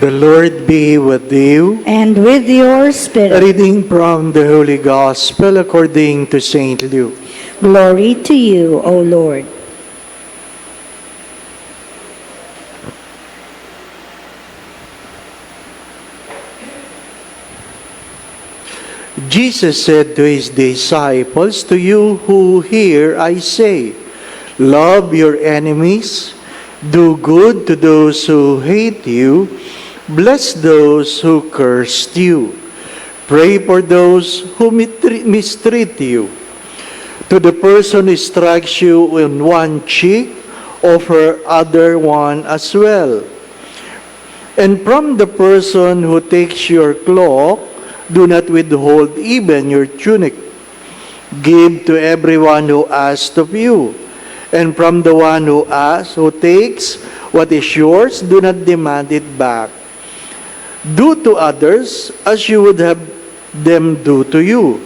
The Lord be with you. And with your A spirit. reading from the Holy Gospel according to Saint Luke. Glory to you, O Lord. Jesus said to his disciples, "To you who hear, I say, love your enemies, do good to those who hate you, bless those who curse you, pray for those who mistreat you. To the person who strikes you on one cheek, offer other one as well. And from the person who takes your cloak, do not withhold even your tunic. Give to everyone who asks of you. And from the one who asks, who takes what is yours, do not demand it back. Do to others as you would have them do to you.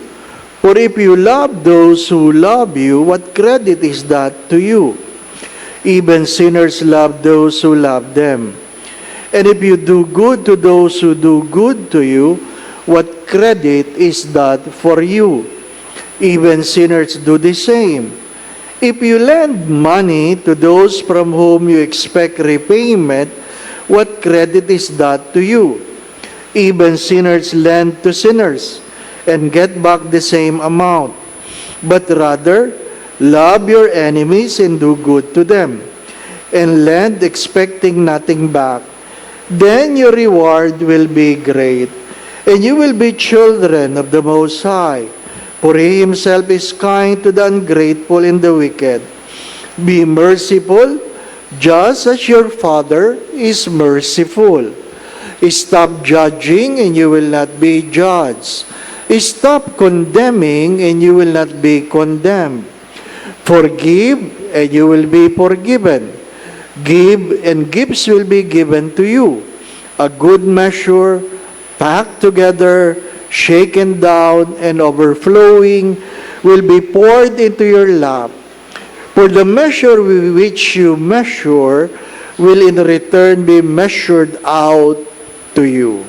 For if you love those who love you, what credit is that to you? Even sinners love those who love them. And if you do good to those who do good to you, what credit is that for you? Even sinners do the same. If you lend money to those from whom you expect repayment, what credit is that to you? Even sinners lend to sinners and get back the same amount. But rather, love your enemies and do good to them, and lend expecting nothing back. Then your reward will be great, and you will be children of the Most High, for He Himself is kind to the ungrateful and the wicked. Be merciful, just as your Father is merciful. Stop judging, and you will not be judged. Stop condemning, and you will not be condemned. Forgive, and you will be forgiven. Give, and gifts will be given to you. A good measure, packed together, shaken down, and overflowing, will be poured into your lap. For the measure with which you measure will in return be measured out to you."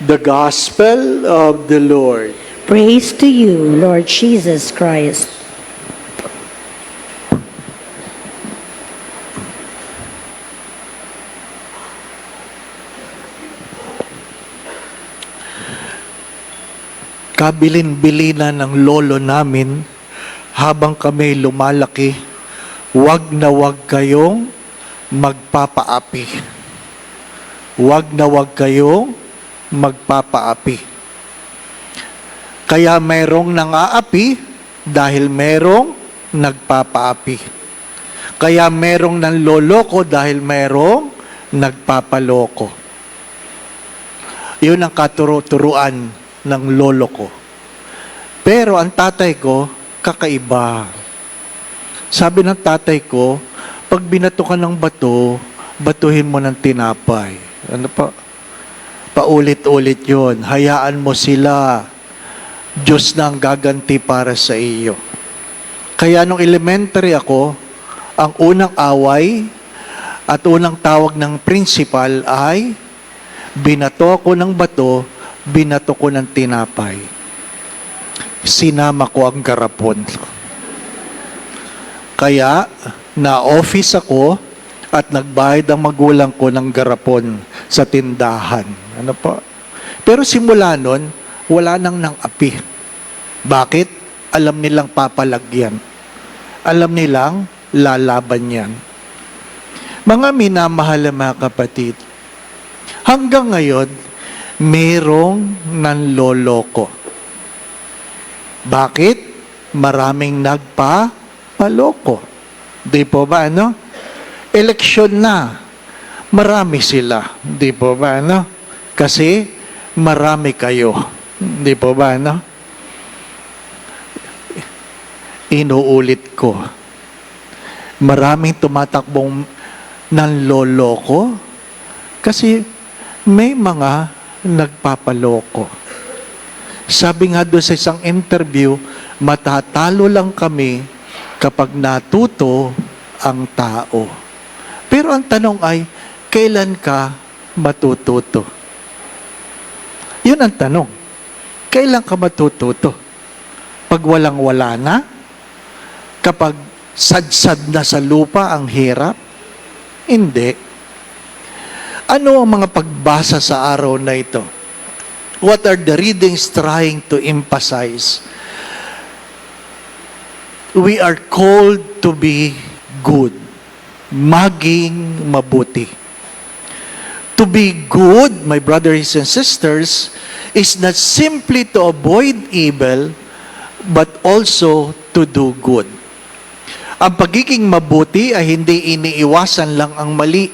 The Gospel of the Lord. Praise to you, Lord Jesus Christ. Kabilin-bilinan ng lolo namin habang kami lumalaki, wag na wag kayong magpapaapi. Wag na wag kayong magpapaapi. Kaya merong nang-aapi dahil merong nagpapaapi. Kaya merong nanloloko dahil merong nagpapaloko. Yun ang katuro-turuan ng lolo ko. Pero ang tatay ko, kakaiba. Sabi ng tatay ko, pag binato ka ng bato, batuhin mo ng tinapay. Ano pa? Paulit-ulit yun. Hayaan mo sila. Diyos na ang gaganti para sa iyo. Kaya nung elementary ako, ang unang away at unang tawag ng principal ay binato ko ng bato, binato ko ng tinapay. Sinama ko ang garapon. Kaya, na-office ako at nagbayad ang magulang ko ng garapon sa tindahan. Ano po? Pero simula nun, wala nang nang-api. Bakit? Alam nilang papalagyan. Alam nilang lalaban yan. Mga minamahal na mga kapatid, hanggang ngayon, merong nanloloko. Bakit? Maraming nagpapaloko. Di po ba, ano? Eleksyon na. Marami sila. Di po ba, ano? Kasi marami kayo. Di po ba, ano? Inuulit ko. Maraming tumatakbong nanloloko kasi may mga nagpapaloko. Sabi nga doon sa isang interview, matatalo lang kami kapag natuto ang tao. Pero ang tanong ay, kailan ka matututo? Yun ang tanong. Kailan ka matututo? Pag walang-wala na? Kapag sadsad na sa lupa ang hirap? Hindi. Ano ang mga pagbasa sa araw na ito? What are the readings trying to emphasize? We are called to be good. Maging mabuti. To be good, my brothers and sisters, is not simply to avoid evil, but also to do good. Ang pagiging mabuti ay hindi iniiwasan lang ang mali.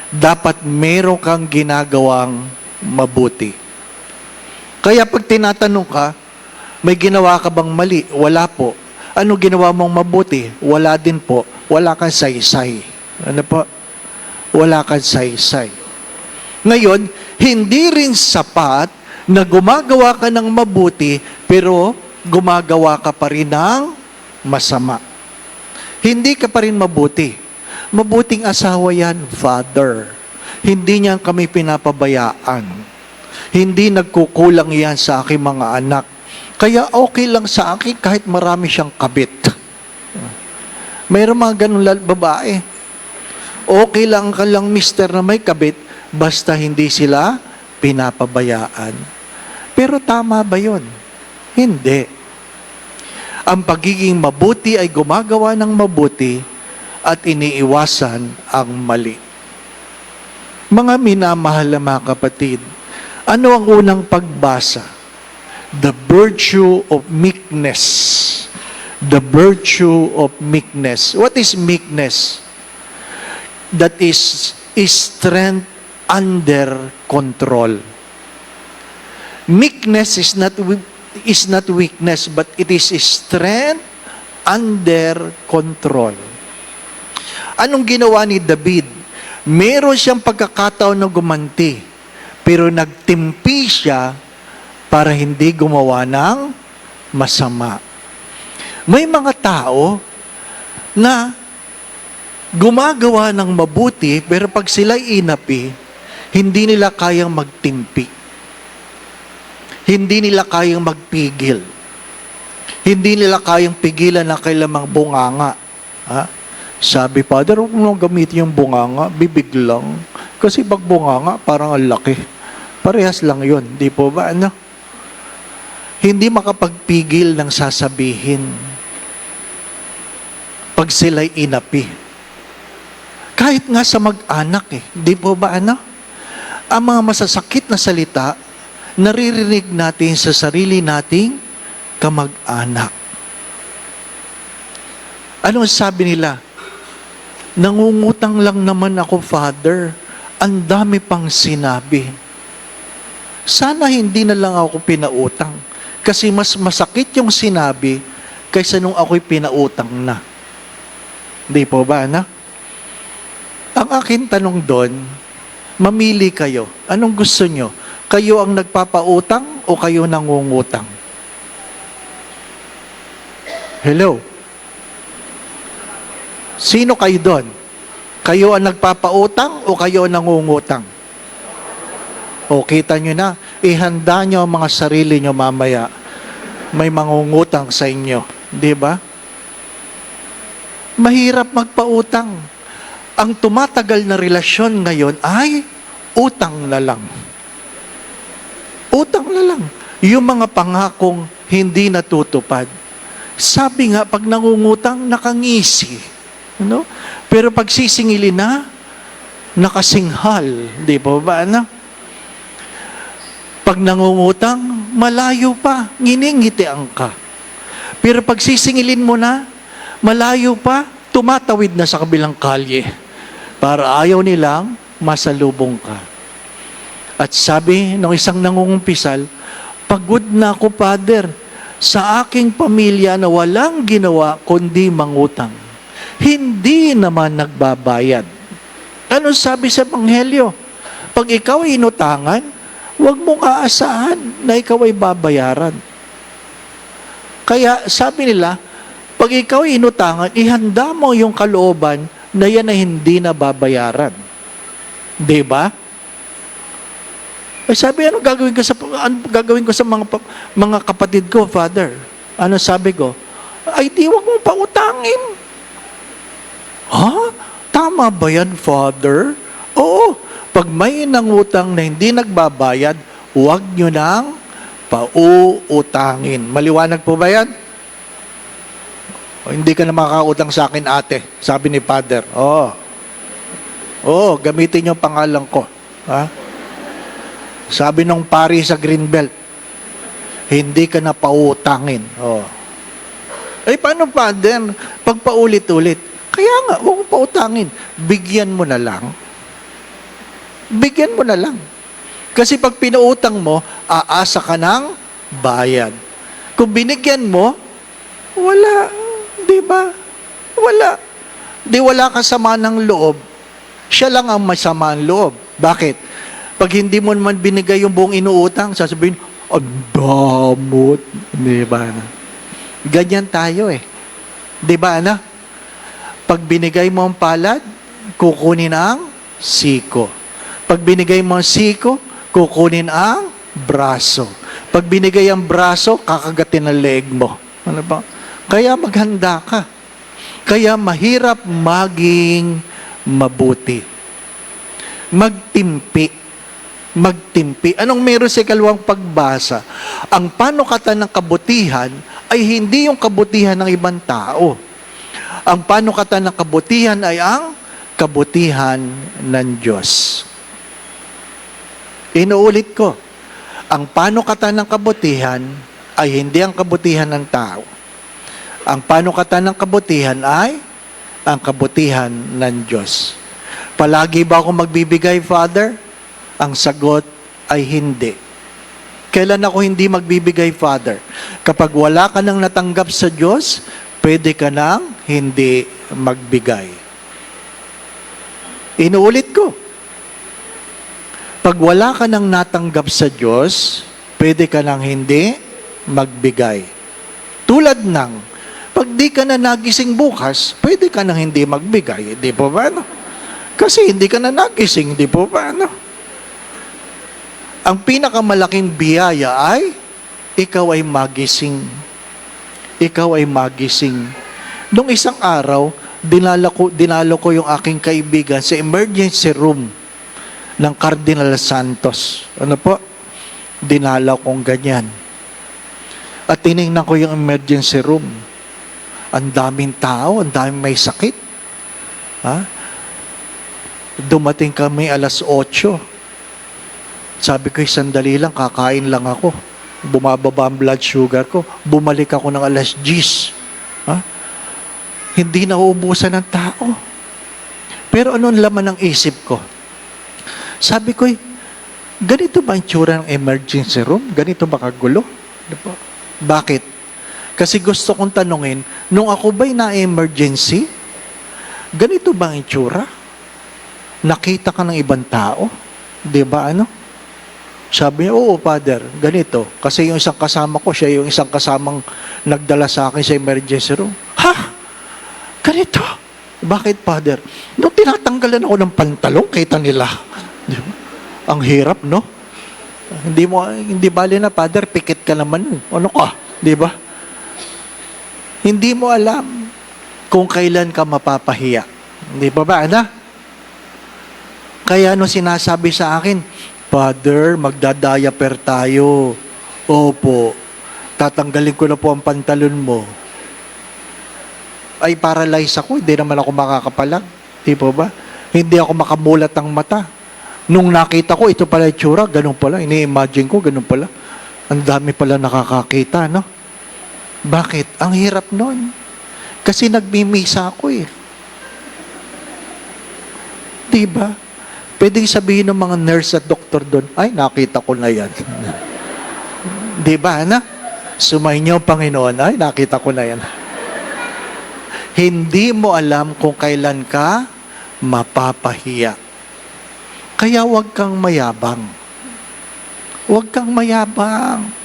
Dapat meron kang ginagawang mabuti. Kaya pag tinatanong ka, may ginawa ka bang mali? Wala po. Ano ginawa mong mabuti? Wala din po. Wala kang saysay. Ano po? Wala kang saysay. Ngayon, hindi rin sapat na gumagawa ka ng mabuti, pero gumagawa ka pa rin ng masama. Hindi ka pa rin mabuti. Mabuting asawa yan, father. Hindi niyan kami pinapabayaan. Hindi nagkukulang yan sa aking mga anak. Kaya okay lang sa akin kahit marami siyang kabit. Mayroon mga ganun babae. Okay lang ka lang, mister, na may kabit, basta hindi sila pinapabayaan. Pero tama ba yun? Hindi. Ang pagiging mabuti ay gumagawa ng mabuti at iniiwasan ang mali. Mga minamahal na mga kapatid, ano ang unang pagbasa? The virtue of meekness. The virtue of meekness. What is meekness? That is strength under control. Meekness is not weakness, but it is strength under control. Anong ginawa ni David? Meron siyang pagkakataon na gumanti, pero nagtimpi siya para hindi gumawa ng masama. May mga tao na gumagawa ng mabuti, pero pag sila'y inapi, hindi nila kayang magtimpi. Hindi nila kayang magpigil. Hindi nila kayang pigilan na kailamang bunganga. Ha? Sabi, Father, huwag mo gamitin yung bunganga, bibig lang. Kasi pag bunganga, parang ang laki. Parehas lang yun, di po ba? Ano? Hindi makapagpigil ng sasabihin pag sila'y inapi. Kahit nga sa mag-anak di po ba ano? Ang mga masasakit na salita, naririnig natin sa sarili nating kamag-anak. Ano sabi nila? Nangungutang lang naman ako, Father. Ang dami pang sinabi. Sana hindi na lang ako pinautang. Kasi mas masakit yung sinabi kaysa nung ako'y pinautang na. Di po ba, na? Ang akin tanong doon, mamili kayo. Anong gusto nyo? Kayo ang nagpapautang o kayo nangungutang? Hello? Sino kayo doon? Kayo ang nagpapautang o kayo ang nangungutang? O, kita nyo na, ihanda nyo ang mga sarili nyo mamaya. May mangungutang sa inyo. Di ba? Mahirap magpautang. Ang tumatagal na relasyon ngayon ay utang na lang. Utang na lang. Yung mga pangakong hindi natutupad. Sabi nga, pag nangungutang, nakangisi. Ano? Pero pag sisingilin na, nakasinghal. Di ba ba? Ano? Pag nangungutang, malayo pa, nginingitian ka. Pero pag sisingilin mo na, malayo pa, tumatawid na sa kabilang kalye. Para ayaw nilang masalubong ka. At sabi ng isang nangungumpisal, pagod na ako, Father, sa aking pamilya na walang ginawa kundi mangutang. Hindi naman nagbabayad. Ano sabi sa Ebanghelyo? Pag ikaw ay inutangan, huwag mong aasahan na ikaw ay babayaran. Kaya sabi nila, Pag ikaw ay inutangan, ihanda mo yung kalooban na yan ay hindi na babayaran. Di ba? Ay sabi, ano gagawin ko sa mga kapatid ko, Father? Ano sabi ko? Ay di, wag mong pautangin. Ha? Tama ba yan, Father? Oo. Pag may nangutang na hindi nagbabayad, huwag nyo nang pauutangin. Maliwanag po ba yan? O, hindi ka na makakautang sa akin, ate. Sabi ni Father. Oo, gamitin yung pangalan ko. Ha? Sabi nung pari sa Greenbelt, hindi ka na pautangin. Eh, paano, Father? Pag paulit-ulit. Kaya nga, huwag mo pautangin. Bigyan mo na lang. Bigyan mo na lang. Kasi pag pinautang mo, aasa ka ng bayad. Kung binigyan mo, wala. Di ba? Wala. Di wala ka sama ng loob. Siya lang ang masama ang loob. Bakit? Pag hindi mo naman binigay yung buong inuutang, sasabihin, ang damot. Di ba? Ganyan tayo eh. Di ba, ana? Pag binigay mo ang palad, kukunin ang siko. Pag binigay mo ang siko, kukunin ang braso. Pag binigay ang braso, kakagatin ang leeg mo. Ano ba? Kaya maghanda ka. Kaya mahirap maging mabuti. Magtimpi. Magtimpi. Anong meron sa ikalawang pagbasa? Ang panukatan ng kabutihan ay hindi yung kabutihan ng ibang tao. Ang panukatan ng kabutihan ay ang kabutihan ng Diyos. Inuulit ko, ang panukatan ng kabutihan ay hindi ang kabutihan ng tao. Ang panukatan ng kabutihan ay ang kabutihan ng Diyos. Palagi ba ako magbibigay, Father? Ang sagot ay hindi. Kailan ako hindi magbibigay, Father? Kapag wala ka nang natanggap sa Diyos, pwede ka nang hindi magbigay. Inuulit ko. Pag wala ka nang natanggap sa Diyos, pwede ka nang hindi magbigay. Tulad ng, pag di ka na nagising bukas, pwede ka nang hindi magbigay. Di po ba, no? Kasi hindi ka na nagising, di po ba, no? Ang pinakamalaking biyaya ay, ikaw ay magising. Ikaw ay magising. Nung isang araw, dinalo ko yung aking kaibigan sa emergency room ng Cardinal Santos. Ano po? Dinalaw kong ganyan. At tinignan ko yung emergency room. Ang daming tao, ang daming may sakit. Ha? Dumating kami alas 8. Sabi ko, sandali lang, kakain lang ako. Bumababa ang blood sugar ko. Bumalik ako ng alas 10. Ha? Hindi na uubusan ng tao. Pero anong laman ng isip ko? Sabi ko, ganito ba ang tsura ng emergency room? Ganito ba kagulo? Bakit? Kasi gusto kong tanungin, nung ako ba'y na-emergency, ganito ba ang tsura? Nakita ka ng ibang tao? Di ba ano? Sabi niya, oo, Father, ganito. Kasi yung isang kasama ko, siya yung isang kasamang nagdala sa akin sa emergency room. Ha? Ganito? Bakit, Father? Nung tinatanggalan ako ng pantalong, kita nila. Di ba? Ang hirap, no? Hindi bali na, Father, pikit ka naman. Ano ka? Di ba? Hindi mo alam kung kailan ka mapapahiya. Di ba ba, ana? Kaya ano sinasabi sa akin, Father, magdadayaper tayo. Opo. Tatanggalin ko na po ang pantalon mo. Ay, paralyze ako. Hindi naman ako makakapalag. Di po ba? Hindi ako makamulat ang mata. Nung nakita ko, ito pala yung tsura, ganun pala. Ini-imagine ko, ganun pala. Ang dami pala nakakakita, no? Bakit? Ang hirap nun. Kasi nagmimisa ako eh. Di ba? Pwedeng sabihin ng mga nurse at doktor doon, ay, nakita ko na yan. Di ba, na? Sumainyo, Panginoon, ay, nakita ko na yan. Hindi mo alam kung kailan ka mapapahiya. Kaya huwag kang mayabang. Huwag kang mayabang.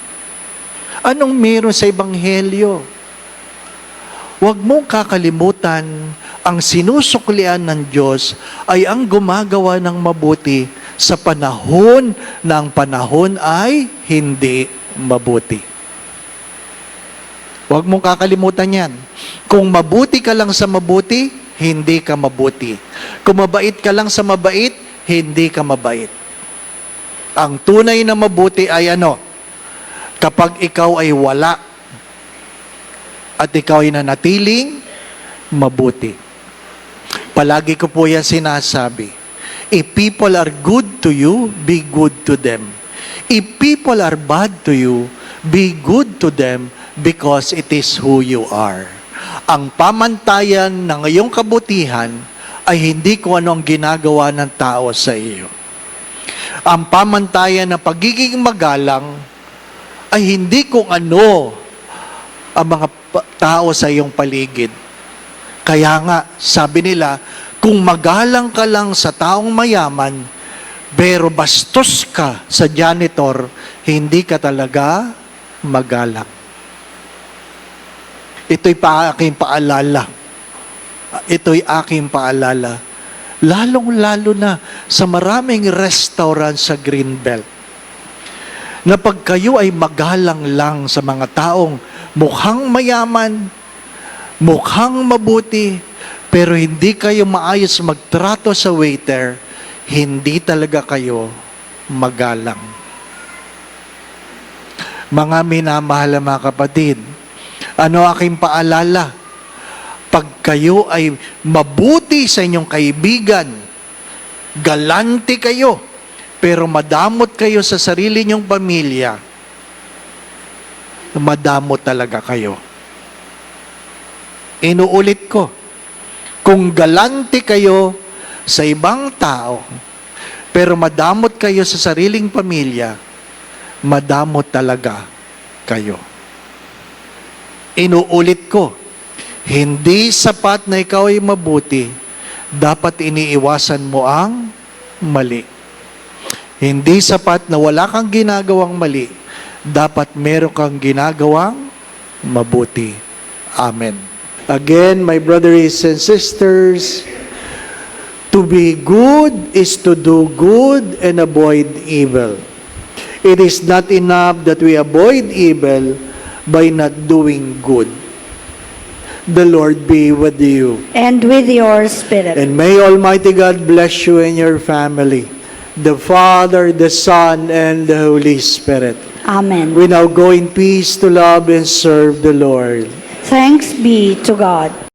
Anong meron sa Ebanghelyo? Huwag mong kakalimutan, ang sinusuklian ng Diyos ay ang gumagawa ng mabuti sa panahon na ang panahon ay hindi mabuti. Huwag mong kakalimutan yan. Kung mabuti ka lang sa mabuti, hindi ka mabuti. Kung mabait ka lang sa mabait, hindi ka mabait. Ang tunay na mabuti ay ano? Kapag ikaw ay wala at ikaw ay nanatiling mabuti. Palagi ko po yan sinasabi. If people are good to you, be good to them. If people are bad to you, be good to them because it is who you are. Ang pamantayan ng iyong kabutihan ay hindi kung ano ang ginagawa ng tao sa iyo. Ang pamantayan ng pagiging magalang ay hindi kung ano ang mga tao sa iyong paligid. Kaya nga, sabi nila, kung magalang ka lang sa taong mayaman, pero bastos ka sa janitor, hindi ka talaga magalang. Ito'y aking paalala. Ito'y aking paalala. Lalong-lalo na sa maraming restaurant sa Greenbelt. Na pag kayo ay magalang lang sa mga taong mukhang mayaman, mukhang mabuti, pero hindi kayo maayos magtrato sa waiter, hindi talaga kayo magalang. Mga minamahal na mga kapatid, ano aking paalala? Pag kayo ay mabuti sa inyong kaibigan, galante kayo, pero madamot kayo sa sarili niyong pamilya, madamot talaga kayo. Inuulit ko, kung galante kayo sa ibang tao, pero madamot kayo sa sariling pamilya, madamot talaga kayo. Inuulit ko, hindi sapat na ikaw ay mabuti, dapat iniiwasan mo ang mali. Hindi sapat na wala kang ginagawang mali, dapat meron kang ginagawang mabuti. Amen. Again, my brothers and sisters, to be good is to do good and avoid evil. It is not enough that we avoid evil by not doing good. The Lord be with you. And with your spirit. And may Almighty God bless you and your family. The Father, the Son, and the Holy Spirit. Amen. We now go in peace to love and serve the Lord. Thanks be to God.